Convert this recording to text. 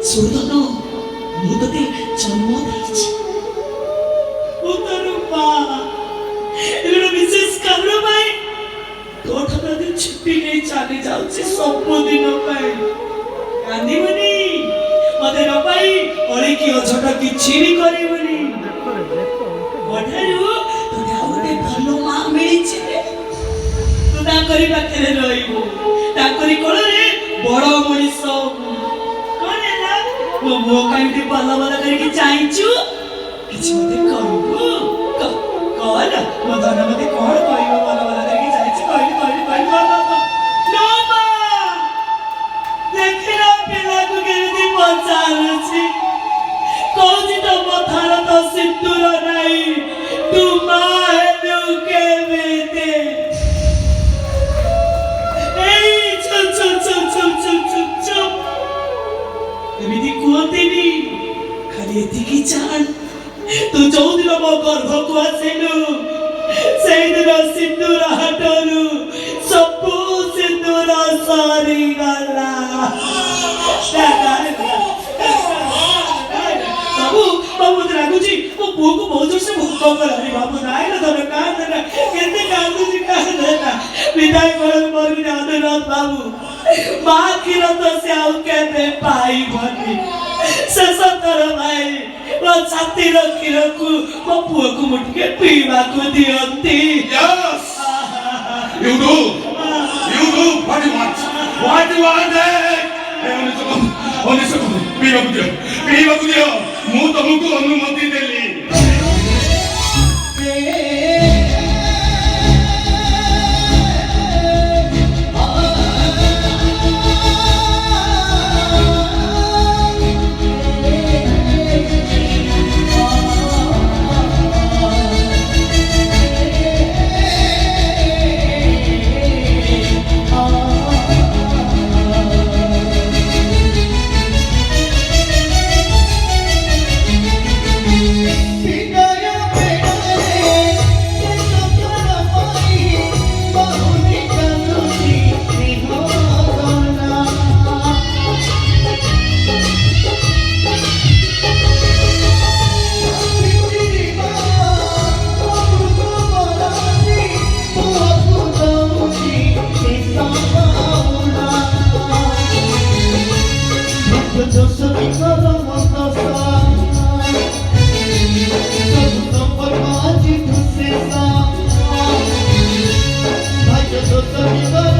ସୁରଧନ ମୁଁ ତତେ ଜନ୍ମ ଦେଇଛି ମୁଁ ତୋର ମା ଏଗୁଡା ବିଶେଷ କାରଣ ପାଇଁ ତୋଠାରୁ ଆଜି ଛୁଟି ନେଇ ଚାଲି ଯାଉଛି ସବୁଦିନ ପାଇଁ କାନ୍ଦିବୁନି ମତେ ନ ପାଇ ଅଳିକି ଅଝଟ କିଛି ବି କରିବୁନି ପଠାରୁ ତୋତେ ଆଉ ଗୋଟେ ଭଲ ମା ମିଳିଛି ତୁ ତାଙ୍କରି ପାଖରେ ରହିବୁ ତାଙ୍କରି କୋଳରେ ବଡ ମଣିଷ ମୋ ମୁହ କାହିଁକି ଭଲ ଭଲ କରିକି ଚାହିଁଛୁ କିଛି ମତେ କହିବୁ କହ ମୋ ଧନ ମତେ କଣ କହିବ ଭଲ ଭଲ କରିକି ଚାହିଁଛୁ ଦେଖିଲ ପିଲାକୁ କେମିତି ପଚାରୁଛି କହୁଛି ତମ ଥାର ତ ସିନ୍ଦୁର ନାହିଁ ତୁ ମା ହେଲୁ କେମିତି ଏମିତି କୁହନ୍ତିନି ଖାଲି ଏତିକି ଜାଣ ତୁ ଯୋଉଦିନ ମୋ ଗର୍ଭକୁ ଆସିଲୁ ସେଇଦିନ ସିନ୍ଦୁର ହାଟରୁ ସବୁ ସିନ୍ଦୁର ସରିଗଲା ବାବୁ ବାବୁ ରାଗୁଛି ମୋ ପୁଅକୁ ବହୁତ ଜୋରସେ ଭୋକ କଲାଣି ବାବୁ ନାଇଁ ନା ଧର କାନ୍ଦ କେତେ କାନ୍ଦୁଛି କାନ୍ଦ ବିଦାୟ କର ମରୁନି ଅନୁରୋଧ ବାବୁ ମା କ୍ଷୀର ତ ସେ ଆଉ କେବେ ପାଇବନି ଶେଷ ଥର ଭାଇ ମୋ ଛାତିର କ୍ଷୀରକୁ ମୋ ପୁଅକୁ ମୁଁ ଟିକେ ପିଇବାକୁ ଦିଅନ୍ତି You do what you want ପିଇବାକୁ ଦିଅ ମୁଁ ତମକୁ ଅନୁମତି ଦେଲି Vai, eu sou